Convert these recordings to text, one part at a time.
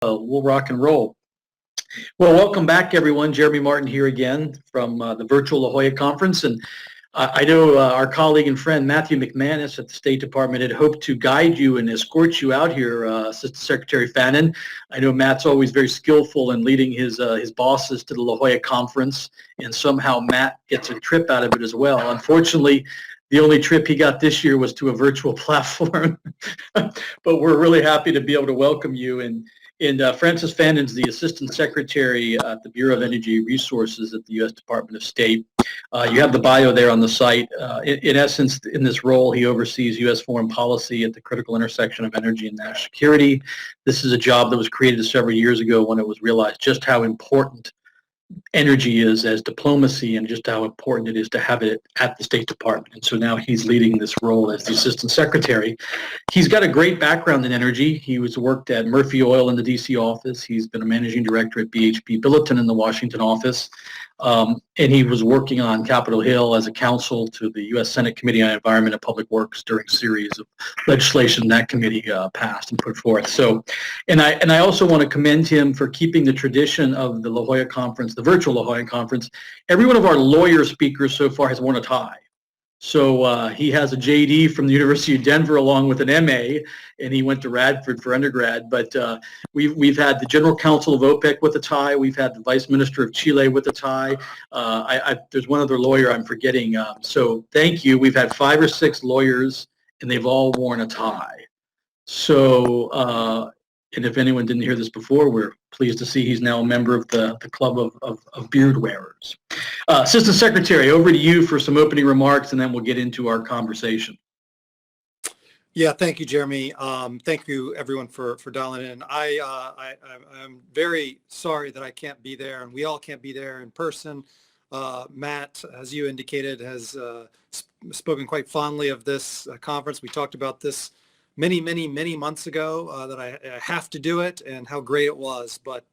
We'll rock and roll. Well, welcome back, everyone. Jeremy Martin here again from the Virtual La Jolla Conference. And I know our colleague and friend Matthew McManus at the State Department had hoped to guide you and escort you out here, Assistant Secretary Fannin. I know Matt's always very skillful in leading his bosses to the La Jolla Conference, and somehow Matt gets a trip out of it as well. Unfortunately, the only trip he got this year was to a virtual platform, but we're really happy to be able to welcome you. And Francis Fannon's the Assistant Secretary at the Bureau of Energy Resources at the U.S. Department of State. You have the bio there on the site. In essence, in this role, he oversees U.S. foreign policy at the critical intersection of energy and national security. This is a job that was created several years ago when it was realized just how important energy is as diplomacy and just how important it is to have it at the State Department. And so now he's leading this role as the Assistant Secretary. He's got a great background in energy. He worked at Murphy Oil in the D.C. office. He's been a managing director at BHP Billiton in the Washington office. And he was working on Capitol Hill as a counsel to the U.S. Senate Committee on Environment and Public Works during a series of legislation that committee passed and put forth. So, and I also want to commend him for keeping the tradition of the La Jolla Conference, the virtual La Jolla Conference. Every one of our lawyer speakers so far has worn a tie. So he has a JD from the University of Denver along with an MA, and he went to Radford for undergrad. But we've had the General Counsel of OPEC with a tie. We've had the Vice Minister of Chile with a tie. There's one other lawyer I'm forgetting. So thank you. We've had 5 or 6 lawyers, and they've all worn a tie. So, and if anyone didn't hear this before, we're pleased to see he's now a member of the Club of Beard Wearers. Assistant Secretary, over to you for some opening remarks, and then we'll get into our conversation. Yeah, thank you, Jeremy. Thank you, everyone, for dialing in. I'm very sorry that I can't be there, and we all can't be there in person. Matt, as you indicated, has spoken quite fondly of this conference. We talked about this many months ago that I have to do it and how great it was. But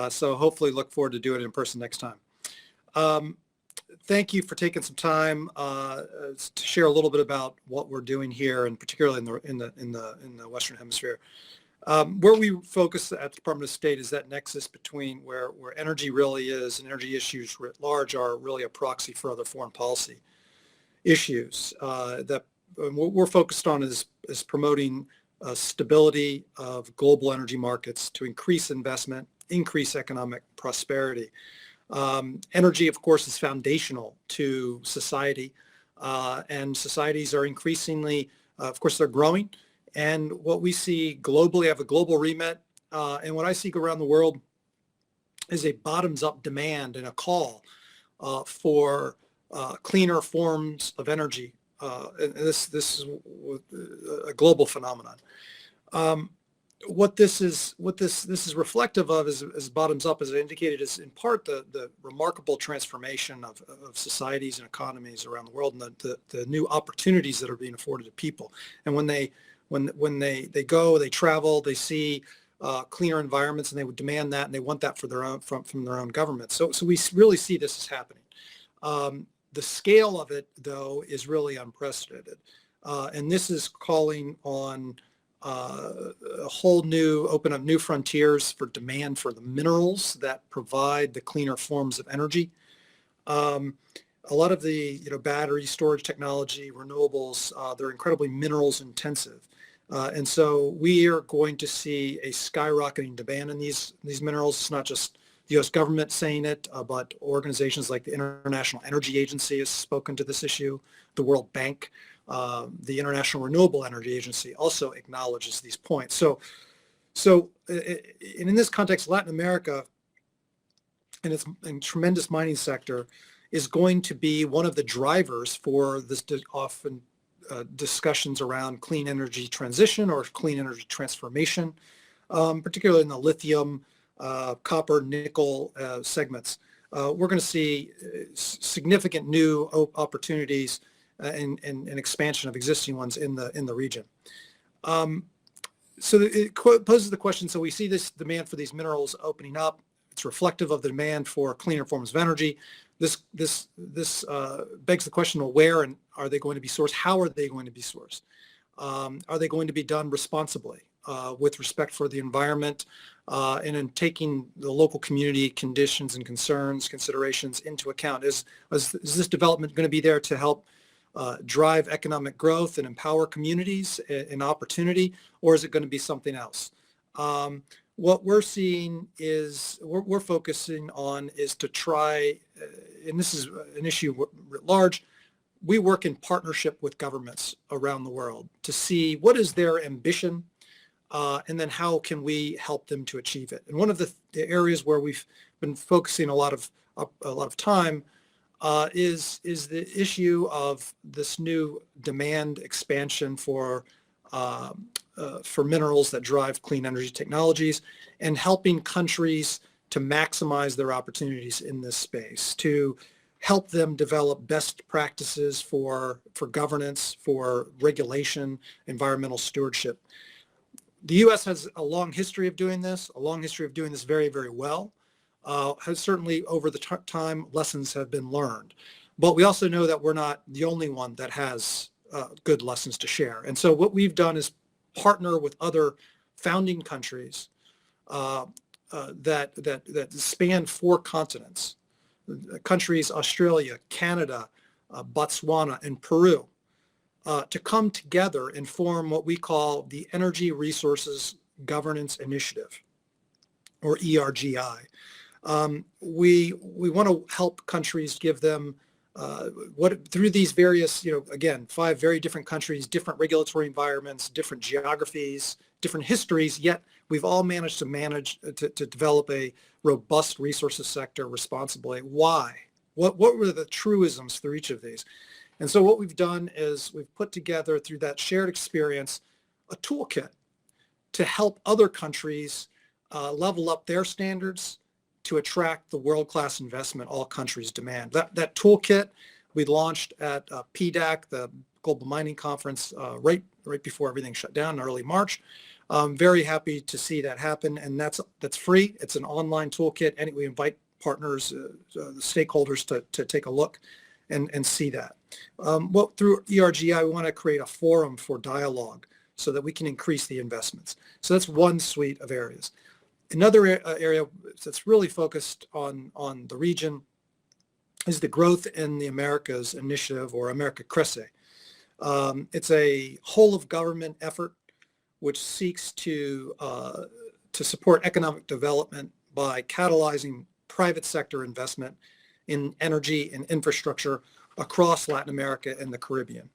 so hopefully look forward to doing it in person next time. Thank you for taking some time to share a little bit about what we're doing here, and particularly in the Western Hemisphere. Where we focus at the Department of State is that nexus between where energy really is, and energy issues writ large are really a proxy for other foreign policy issues. That what we're focused on is promoting stability of global energy markets to increase investment, increase economic prosperity. Energy, of course, is foundational to society, and societies are increasingly, of course, they're growing. And what we see globally, I have a global remit, and what I see around the world is a bottoms-up demand and a call for cleaner forms of energy. And this is a global phenomenon. What this is reflective of is bottoms up, as I indicated, is in part the remarkable transformation of societies and economies around the world, and the new opportunities that are being afforded to people. And when they go, they travel, they see cleaner environments, and they would demand that, and they want that for their own from their own government. So we really see this as happening. The scale of it, though, is really unprecedented, and this is calling on a whole new, open up new frontiers for demand for the minerals that provide the cleaner forms of energy. A lot of the battery storage technology, renewables, they're incredibly minerals intensive, and so we are going to see a skyrocketing demand in these minerals. It's not just the U.S. government saying it, but organizations like the International Energy Agency has spoken to this issue. The World Bank, the International Renewable Energy Agency also acknowledges these points. So in this context, Latin America and its tremendous mining sector is going to be one of the drivers for this often discussions around clean energy transition or clean energy transformation, particularly in the lithium, copper, nickel segments. We're going to see significant new opportunities and expansion of existing ones in the region. So it poses the question, so we see this demand for these minerals opening up. It's reflective of the demand for cleaner forms of energy. This begs the question, well, where and are they going to be sourced? How are they going to be sourced? Are they going to be done responsibly? with respect for the environment, and in taking the local community conditions and considerations into account. Is this development going to be there to help drive economic growth and empower communities and opportunity, or is it going to be something else? What we're seeing is, we're focusing on is to try, and this is an issue writ large, we work in partnership with governments around the world to see what is their ambition, and then how can we help them to achieve it. And one of the areas where we've been focusing a lot of time is the issue of this new demand expansion for minerals that drive clean energy technologies, and helping countries to maximize their opportunities in this space, to help them develop best practices for governance, for regulation, environmental stewardship. The U.S. has a long history of doing this, very, very well. Has certainly over the time, lessons have been learned. But we also know that we're not the only one that has good lessons to share. And so what we've done is partner with other founding countries that span 4 continents, countries Australia, Canada, Botswana, and Peru, to come together and form what we call the Energy Resources Governance Initiative, or ERGI. We want to help countries, give them through these various, again, 5 very different countries, different regulatory environments, different geographies, different histories, yet we've all managed to develop a robust resources sector responsibly. Why? What were the truisms through each of these? And so what we've done is we've put together, through that shared experience, a toolkit to help other countries level up their standards to attract the world-class investment all countries demand. That toolkit we launched at PDAC, the Global Mining Conference, right before everything shut down in early March. I'm very happy to see that happen, and that's free. It's an online toolkit, and we invite partners, the stakeholders to take a look and see that. Through ERGI, we want to create a forum for dialogue so that we can increase the investments. So that's one suite of areas. Another area that's really focused on the region is the Growth in the Americas Initiative, or America Crece. It's a whole of government effort which seeks to support economic development by catalyzing private sector investment in energy and infrastructure across Latin America and the Caribbean.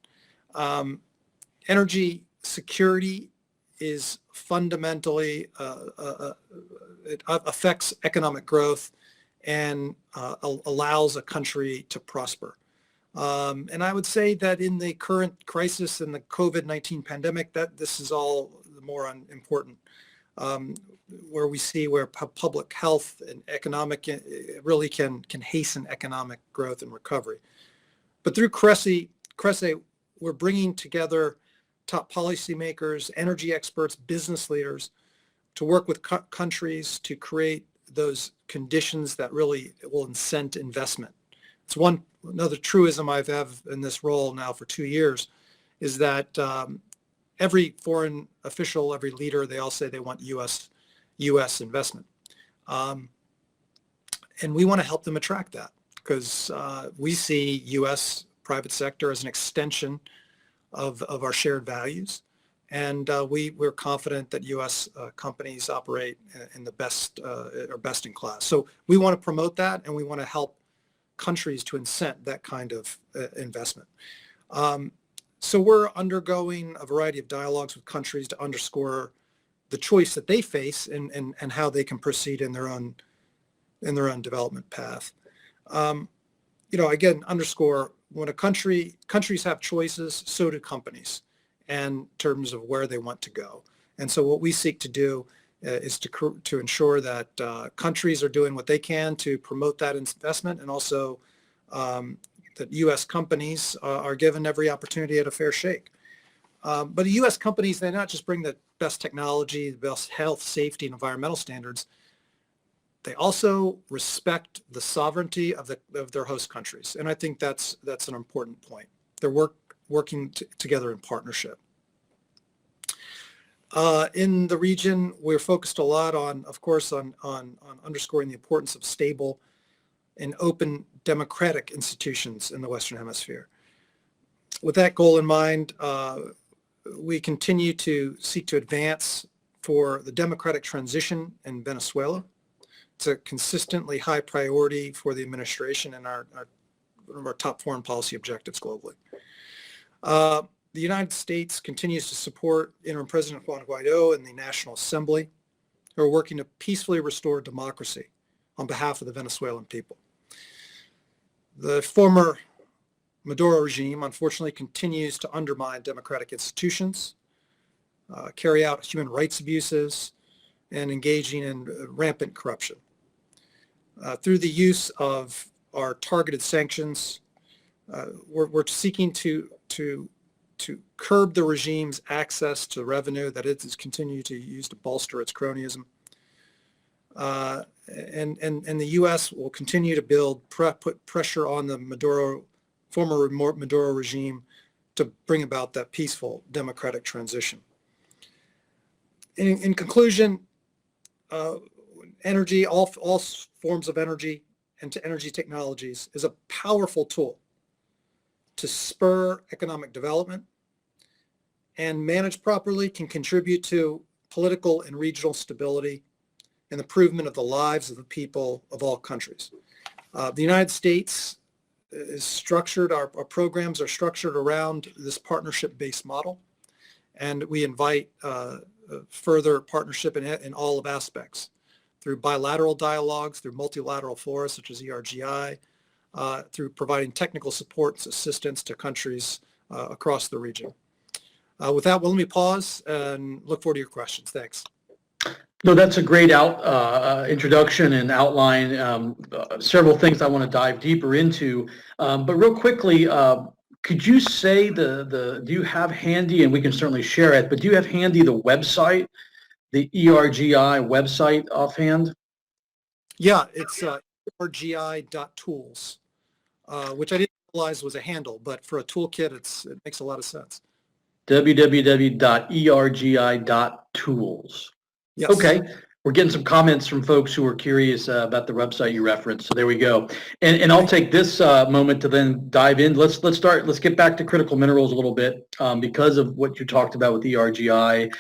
Energy security is fundamentally, it affects economic growth and allows a country to prosper. And I would say that in the current crisis and the COVID-19 pandemic, that this is all the more important, where we see where public health and economic really can hasten economic growth and recovery. But through Crece, we're bringing together top policymakers, energy experts, business leaders to work with countries to create those conditions that really will incent investment. It's another truism I've had in this role now for 2 years, is that every foreign official, every leader, they all say they want U.S. investment. And we want to help them attract that, because we see U.S. private sector as an extension of our shared values. And we're confident that U.S. companies operate in the best or best in class. So we want to promote that, and we want to help countries to incent that kind of investment. So we're undergoing a variety of dialogues with countries to underscore the choice that they face and how they can proceed in their own development path. Again, underscore, when countries have choices, so do companies, in terms of where they want to go. And so what we seek to do is to ensure that countries are doing what they can to promote that investment, and also that U.S. companies are given every opportunity at a fair shake. But the U.S. companies, they not just bring the best technology, the best health, safety, and environmental standards, they also respect the sovereignty of their host countries. And I think that's an important point. They're working together in partnership. In the region, we're focused a lot on, of course, on underscoring the importance of stable and open democratic institutions in the Western Hemisphere. With that goal in mind, we continue to seek to advance for the democratic transition in Venezuela. It's a consistently high priority for the administration and one of our top foreign policy objectives globally. The United States continues to support Interim President Juan Guaido and the National Assembly, who are working to peacefully restore democracy on behalf of the Venezuelan people. The former Maduro regime, unfortunately, continues to undermine democratic institutions, carry out human rights abuses, and engaging in rampant corruption. Through the use of our targeted sanctions, we're seeking to curb the regime's access to revenue that it has continued to use to bolster its cronyism. And the U.S. will continue to put pressure on the former Maduro regime to bring about that peaceful democratic transition. In conclusion, energy, all forms of energy and energy technologies is a powerful tool to spur economic development, and managed properly can contribute to political and regional stability and the improvement of the lives of the people of all countries. The United States is structured, our programs are structured around this partnership-based model, and we invite further partnership in all of aspects through bilateral dialogues, through multilateral fora such as ERGI, through providing technical support and assistance to countries across the region. With that, let me pause and look forward to your questions. Thanks. No, that's a great introduction and outline. Several things I want to dive deeper into. But real quickly, could you say do you have handy, and we can certainly share it, but do you have handy the website, the ERGI website offhand? Yeah, it's ergi.tools, which I didn't realize was a handle, but for a toolkit, it makes a lot of sense. www.ergi.tools. Yes. Okay. We're getting some comments from folks who are curious about the website you referenced. So there we go. And I'll take this moment to then dive in. Let's get back to critical minerals a little bit because of what you talked about with ERGI.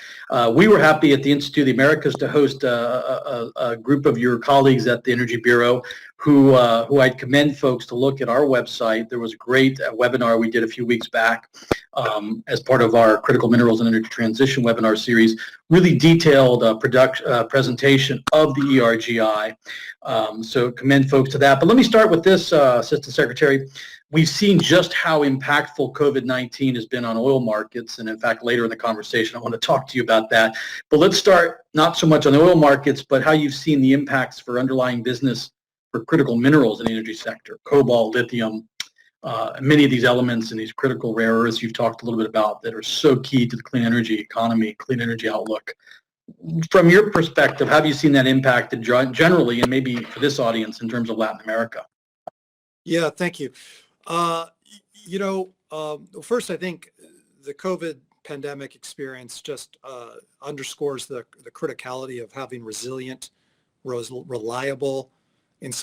We were happy at the Institute of the Americas to host a group of your colleagues at the Energy Bureau who I'd commend folks to look at our website. There was a great webinar we did a few weeks back as part of our Critical Minerals and Energy Transition webinar series, really detailed presentation of the ERGI. So commend folks to that. But let me start with this, Assistant Secretary. We've seen just how impactful COVID-19 has been on oil markets. And in fact, later in the conversation, I want to talk to you about that. But let's start not so much on the oil markets, but how you've seen the impacts for underlying business for critical minerals in the energy sector, cobalt, lithium, many of these elements and these critical rare earths you've talked a little bit about that are so key to the clean energy economy, clean energy outlook. From your perspective, how have you seen that impacted generally, and maybe for this audience in terms of Latin America? Yeah, thank you. First, I think the COVID pandemic experience just underscores the criticality of having resilient, reliable, and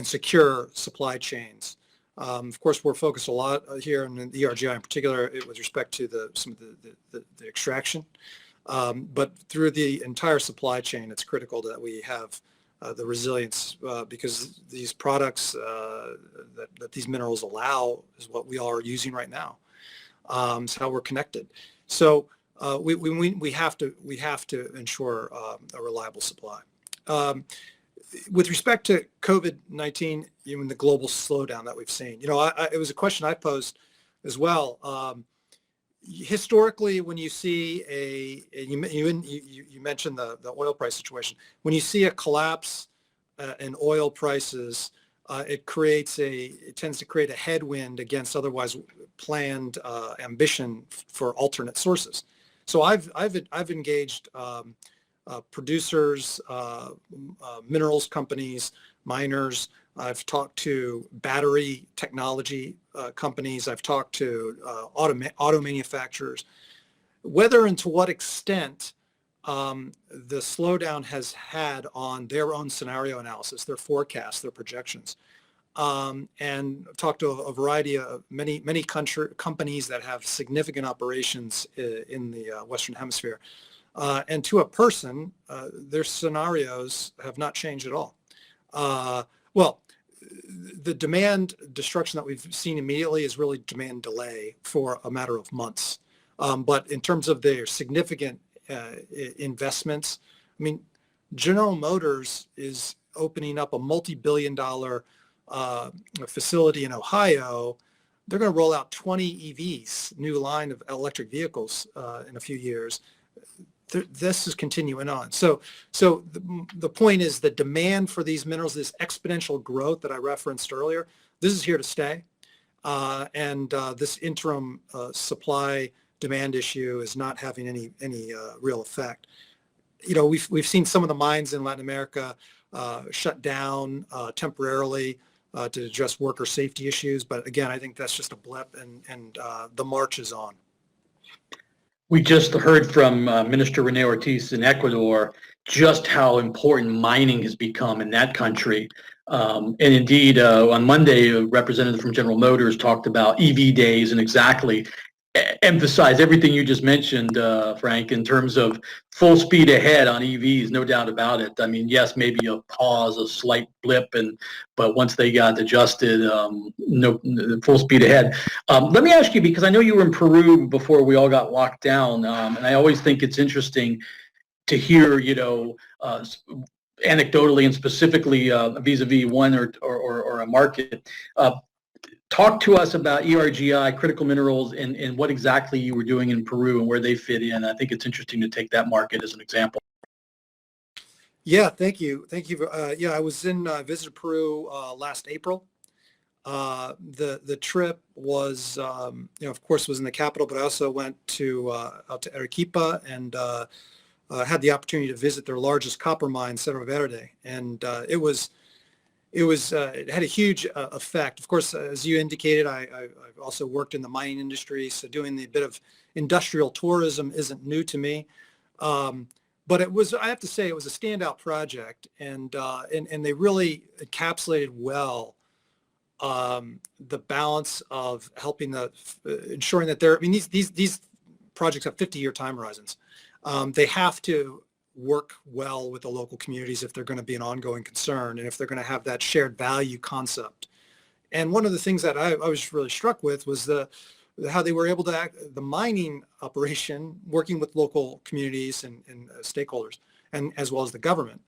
secure supply chains. Of course, we're focused a lot here in the ERGI in particular with respect to some of the extraction. But through the entire supply chain, it's critical that we have the resilience because these products that these minerals allow is what we all are using right now. It's how we're connected. So we have to ensure a reliable supply. With respect to COVID-19, even the global slowdown that we've seen, it was a question I posed as well. Historically, when you see you mentioned the oil price situation, when you see a collapse in oil prices, it tends to create a headwind against otherwise planned ambition for alternate sources. So I've engaged producers, minerals companies, miners. I've talked to battery technology companies. I've talked to auto manufacturers. whether and to what extent the slowdown has had on their own scenario analysis, their forecasts, their projections. And I've talked to a variety of many companies that have significant operations in the Western Hemisphere. And to a person, their scenarios have not changed at all. Well, the demand destruction that we've seen immediately is really demand delay for a matter of months. But in terms of their significant investments, I mean, General Motors is opening up a multi-billion-dollar facility in Ohio. They're going to roll out 20 EVs, new line of electric vehicles in a few years. This is continuing on. So the point is the demand for these minerals, this exponential growth that I referenced earlier, this is here to stay. And this interim supply demand issue is not having any real effect. You know, we've seen some of the mines in Latin America shut down temporarily to address worker safety issues. But again, I think that's just a blip, and the march is on. We just heard from Minister Rene Ortiz in Ecuador just how important mining has become in that country. And indeed, on Monday, a representative from General Motors talked about EV days and exactly emphasize everything you just mentioned, Frank, in terms of full speed ahead on EVs, no doubt about it. I mean, yes, maybe a pause, a slight blip, but once they got adjusted, no full speed ahead. Let me ask you, because I know you were in Peru before we all got locked down, and I always think it's interesting to hear, you know, anecdotally and specifically vis-a-vis one or a market. Talk to us about ERGI, critical minerals, and what exactly you were doing in Peru and where they fit in. I think it's interesting to take that market as an example. Yeah, thank you. Yeah, I was visited Peru last April. The trip was, you know, of course, was in the capital, but I also went out to Arequipa and had the opportunity to visit their largest copper mine, Cerro Verde, and it had a huge effect. Of course, as you indicated, I've also worked in the mining industry, so doing the bit of industrial tourism isn't new to me. But I have to say, it was a standout project, and they really encapsulated well the balance of helping ensuring that I mean, these projects have 50-year time horizons. They have to work well with the local communities if they're going to be an ongoing concern and if they're going to have that shared value concept. And one of the things that I was really struck with was how they were able to the mining operation, working with local communities and stakeholders, and as well as the government,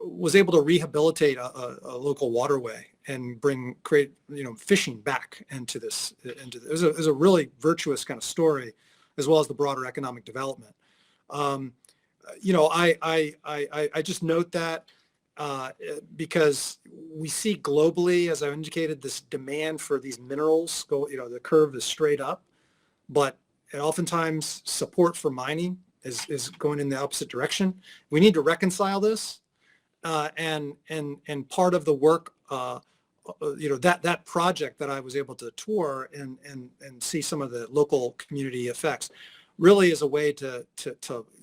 was able to rehabilitate a local waterway and create fishing back into this. It was a really virtuous kind of story, as well as the broader economic development. I just note that because we see globally, as I indicated, this demand for these minerals the curve is straight up, but oftentimes support for mining is going in the opposite direction. We need to reconcile this, and part of the work, that project that I was able to tour and see some of the local community effects really is a way to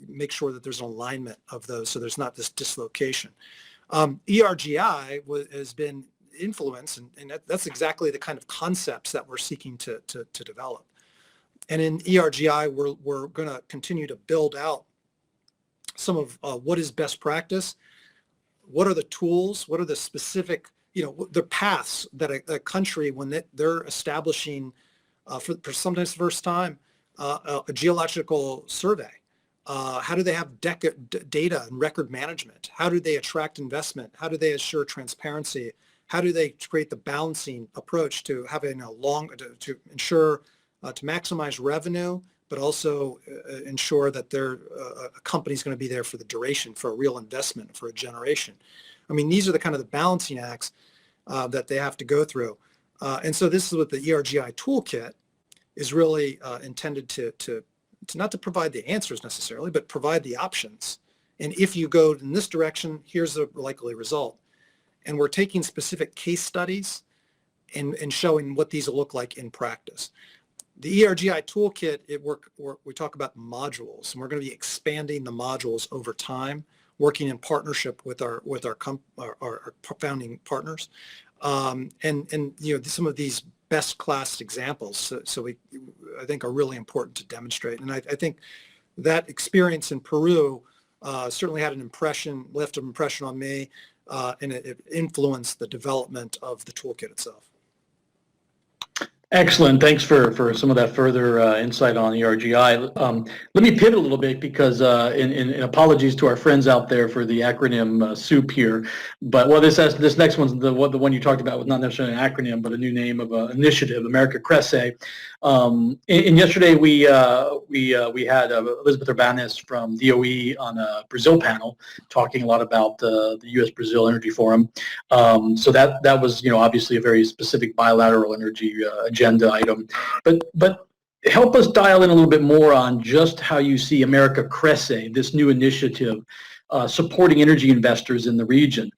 make sure that there's an alignment of those, so there's not this dislocation. ERGI has been influenced, and that's exactly the kind of concepts that we're seeking to develop. And in ERGI, we're going to continue to build out some of what is best practice, what are the tools, what are the specific, the paths that a country, when they're establishing, for sometimes the first time, a geological survey. How do they have data and record management? How do they attract investment? How do they assure transparency? How do they create the balancing approach to having to ensure to maximize revenue, but also ensure that a company's going to be there for the duration, for a real investment, for a generation? I mean, these are the kind of the balancing acts that they have to go through. And so this is what the ERGI toolkit is really intended to not to provide the answers necessarily, but provide the options. And if you go in this direction, here's the likely result. And we're taking specific case studies and showing what these will look like in practice. The ERGI toolkit, we talk about modules, and we're going to be expanding the modules over time, working in partnership with our founding partners, and some of these best class examples. I think are really important to demonstrate, and I think that experience in Peru certainly had left an impression on me, and it influenced the development of the toolkit itself. Excellent. Thanks for some of that further insight on ERGI. Let me pivot a little bit because, in apologies to our friends out there for the acronym soup here, but this next one's the one you talked about was not necessarily an acronym, but a new name of an initiative, America Crece. And yesterday we had Elizabeth Urbanis from DOE on a Brazil panel talking a lot about the U.S.-Brazil Energy Forum. So that was obviously a very specific bilateral energy agenda item, but help us dial in a little bit more on just how you see America Crece, this new initiative, supporting energy investors in the region.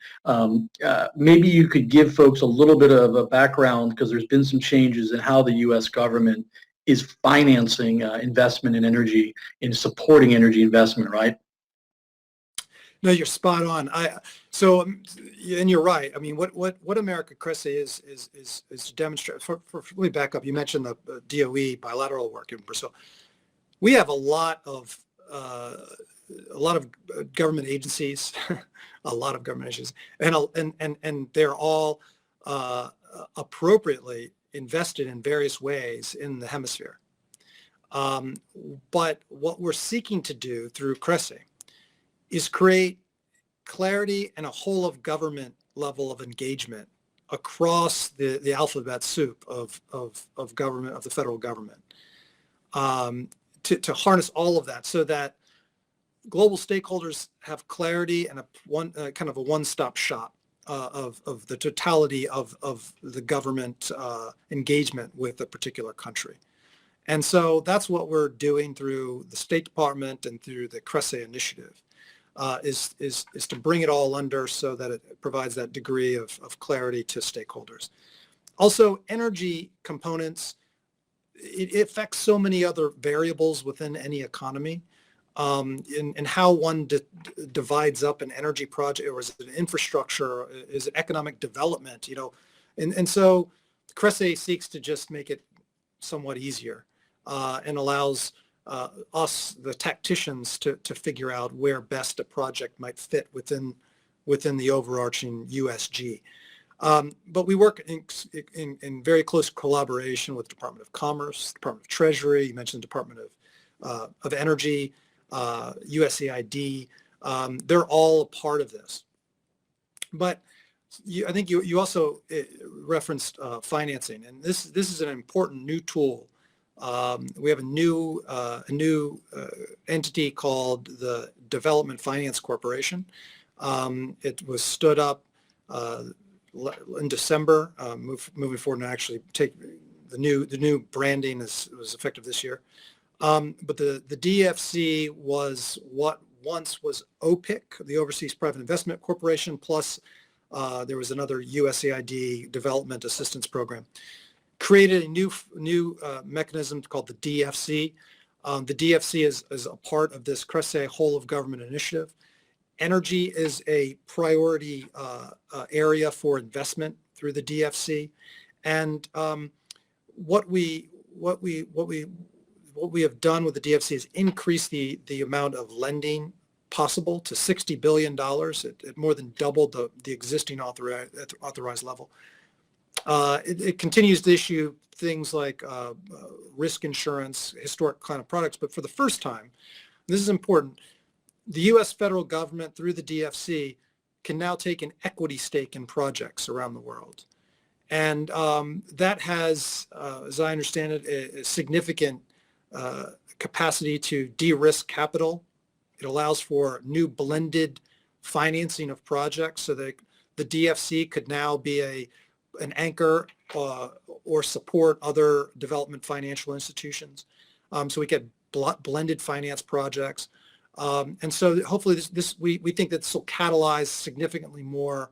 Maybe you could give folks a little bit of a background, because there's been some changes in how the U.S. government is financing investment in energy, in supporting energy investment, right? No, you're spot on. And you're right. I mean, what America Crece is to demonstrate. Let me back up. You mentioned the DOE bilateral work in Brazil. We have a lot of government agencies, and they're all appropriately invested in various ways in the hemisphere. But what we're seeking to do through Crece is create clarity and a whole of government level of engagement across the alphabet soup of government, of the federal government, to harness all of that so that global stakeholders have clarity and kind of a one-stop shop of the totality of the government engagement with a particular country. And so that's what we're doing through the State Department and through the Crece initiative. Is to bring it all under so that it provides that degree of clarity to stakeholders. Also, energy components, it affects so many other variables within any economy, and how one divides up an energy project, or is it infrastructure, is it economic development, and so Crece seeks to just make it somewhat easier, and allows us, the tacticians, to figure out where best a project might fit within the overarching USG. But we work in very close collaboration with the Department of Commerce, Department of Treasury. You mentioned the Department of Energy, USAID. They're all a part of this. But I think you also referenced financing, and this is an important new tool. We have a new entity called the Development Finance Corporation. It was stood up in December. Moving forward, and actually take the new branding was effective this year. But the DFC was what once was OPIC, the Overseas Private Investment Corporation, plus there was another USAID Development Assistance Program. Created a new mechanism called the DFC. The DFC is a part of this Crece whole of government initiative. Energy is a priority area for investment through the DFC, and what we have done with the DFC is increase the amount of lending possible to $60 billion. It more than doubled the existing authorized level. It continues to issue things like risk insurance, historic kind of products, but for the first time, this is important, the U.S. federal government through the DFC can now take an equity stake in projects around the world. And that has, as I understand it, a significant capacity to de-risk capital. It allows for new blended financing of projects so that the DFC could now be an anchor or support other development financial institutions. So we get blended finance projects. And so hopefully we think that this will catalyze significantly more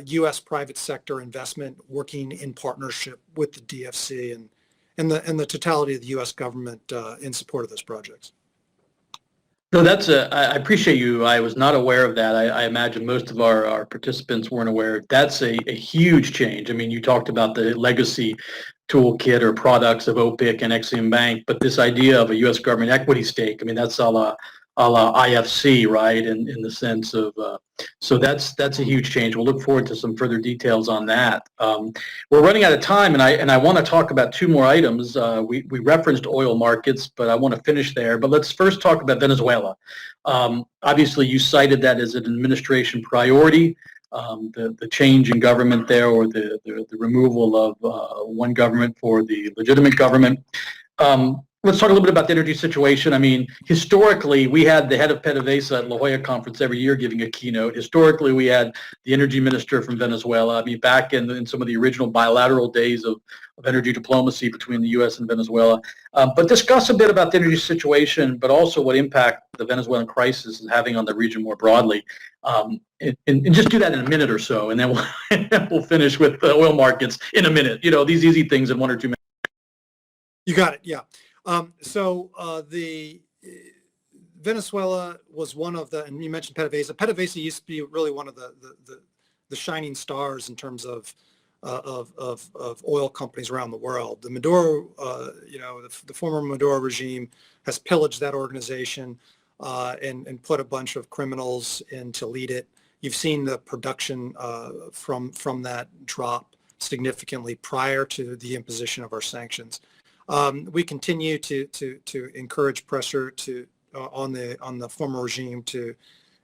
U.S. private sector investment working in partnership with the DFC. and the totality of the U.S. government in support of those projects. No, I appreciate you. I was not aware of that. I imagine most of our participants weren't aware. That's a huge change. I mean, you talked about the legacy toolkit or products of OPIC and Exim Bank, but this idea of a U.S. government equity stake, I mean, that's a la IFC, right? In the sense of, so that's a huge change. We'll look forward to some further details on that. We're running out of time, and I want to talk about two more items. We referenced oil markets, but I want to finish there. But let's first talk about Venezuela. Obviously, you cited that as an administration priority. The change in government there, or the removal of one government for the legitimate government. Let's talk a little bit about the energy situation. I mean, historically, we had the head of PDVSA at La Jolla Conference every year giving a keynote. Historically, we had the energy minister from Venezuela. I mean, back in some of the original bilateral days of energy diplomacy between the U.S. and Venezuela. But discuss a bit about the energy situation, but also what impact the Venezuelan crisis is having on the region more broadly. And just do that in a minute or so, and then we'll finish with the oil markets in a minute. You know, these easy things in 1 or 2 minutes. You got it. Yeah. The Venezuela was one of the, and you mentioned PDVSA. PDVSA used to be really one of the shining stars in terms of oil companies around the world. The Maduro, the former Maduro regime has pillaged that organization and put a bunch of criminals in to lead it. You've seen the production from that drop significantly prior to the imposition of our sanctions. We continue to encourage pressure on the former regime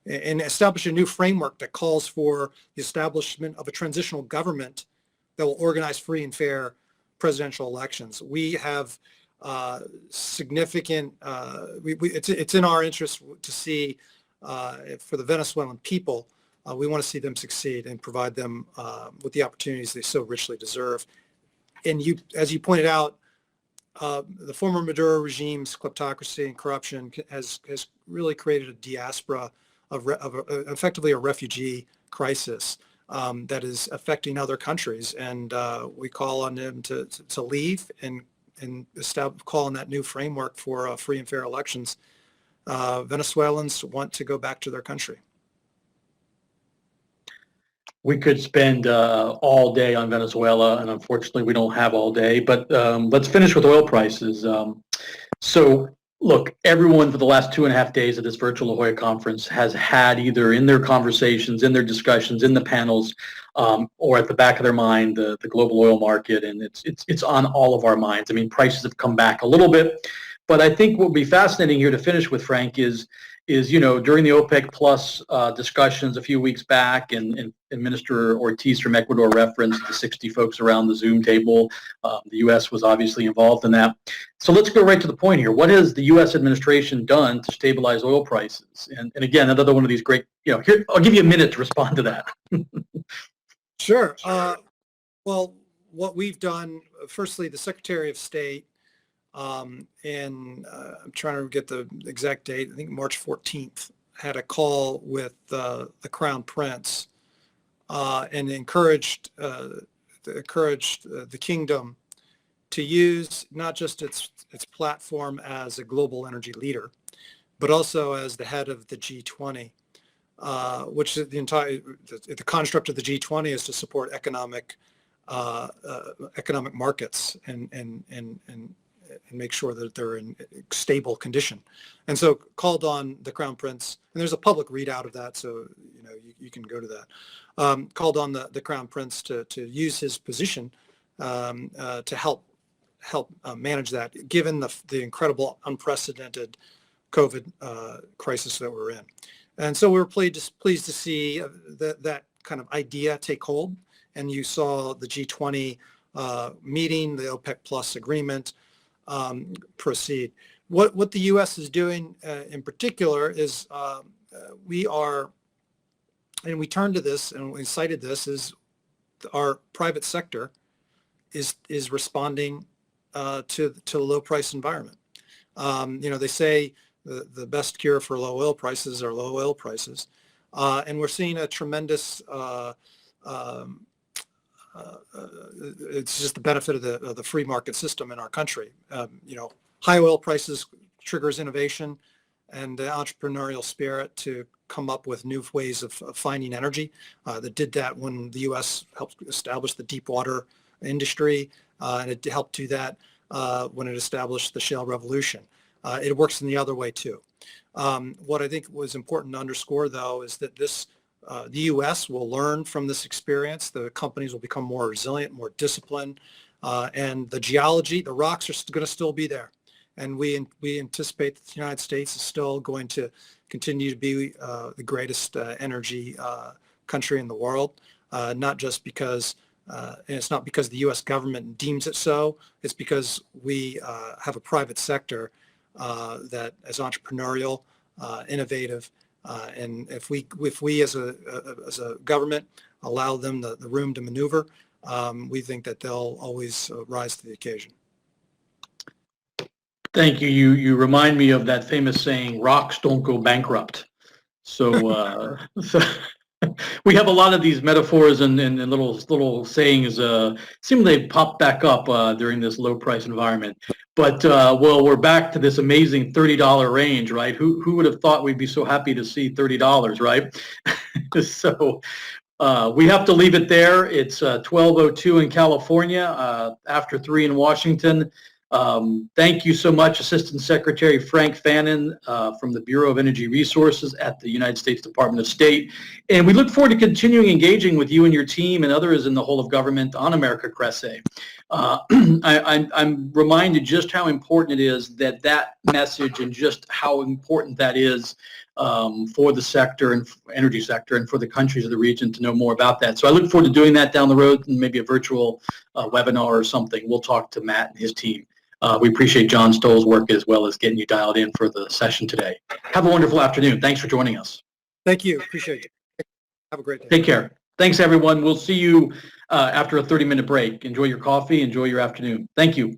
and establish a new framework that calls for the establishment of a transitional government that will organize free and fair presidential elections. We have significant. It's in our interest to see for the Venezuelan people. We want to see them succeed and provide them with the opportunities they so richly deserve. And as you pointed out, the former Maduro regime's kleptocracy and corruption has really created a diaspora of effectively a refugee crisis that is affecting other countries. And we call on them to leave and call on that new framework for free and fair elections. Venezuelans want to go back to their country. We could spend all day on Venezuela, and unfortunately we don't have all day, but let's finish with oil prices. So look, everyone for the last 2.5 days of this virtual La Jolla conference has had either in their conversations, in their discussions, in the panels, or at the back of their mind, the global oil market, and it's on all of our minds. I mean, prices have come back a little bit, but I think what will be fascinating here to finish with, Frank, is during the OPEC Plus discussions a few weeks back, and Minister Ortiz from Ecuador referenced the 60 folks around the Zoom table. The U.S. was obviously involved in that. So let's go right to the point here. What has the U.S. administration done to stabilize oil prices? And again, another one of these great, here, I'll give you a minute to respond to that. Sure. Well, what we've done, firstly, the Secretary of State, and I'm trying to get the exact date, I think March 14th, had a call with the Crown Prince and encouraged the kingdom to use not just its platform as a global energy leader, but also as the head of the G20, which the construct of the G20 is to support economic markets and make sure that they're in stable condition. And so called on the Crown Prince, and there's a public readout of that, so you can go to that, called on the Crown Prince to use his position to help manage that, given the incredible, unprecedented COVID crisis that we're in. And so we were pleased to see that kind of idea take hold. And you saw the G20 meeting, the OPEC Plus agreement proceed. What the U.S. is doing in particular is we turn to this and we cited this, is our private sector is responding to the low price environment. They say the best cure for low oil prices are low oil prices. And we're seeing a tremendous it's just the benefit of the free market system in our country. High oil prices triggers innovation and the entrepreneurial spirit to come up with new ways of finding energy. That did that when the U.S. helped establish the deep water industry, and it helped do that when it established the shale revolution. It works in the other way too. What I think was important to underscore, though, is that the U.S. will learn from this experience. The companies will become more resilient, more disciplined, and the geology, the rocks are going to still be there. And we anticipate that the United States is still going to continue to be the greatest energy country in the world, not just because, and it's not because the U.S. government deems it so, it's because we have a private sector that is entrepreneurial, innovative, and if we as a government allow them the room to maneuver, we think that they'll always rise to the occasion. Thank you. You remind me of that famous saying, "Rocks don't go bankrupt." So, so we have a lot of these metaphors and little sayings. Seem they pop back up during this low price environment. But well, we're back to this amazing $30 range, right? Who would have thought we'd be so happy to see $30, right? So we have to leave it there. It's 12:02 in California, after 3 in Washington. Thank you so much, Assistant Secretary Frank Fannin from the Bureau of Energy Resources at the United States Department of State. And we look forward to continuing engaging with you and your team and others in the whole of government on America Cresse. I'm reminded just how important it is that message and just how important that is for the sector and energy sector and for the countries of the region to know more about that. So I look forward to doing that down the road, and maybe a virtual webinar or something. We'll talk to Matt and his team. We appreciate John Stoll's work as well as getting you dialed in for the session today. Have a wonderful afternoon. Thanks for joining us. Thank you. Appreciate it. Have a great day. Take care. Thanks, everyone. We'll see you after a 30-minute break. Enjoy your coffee. Enjoy your afternoon. Thank you.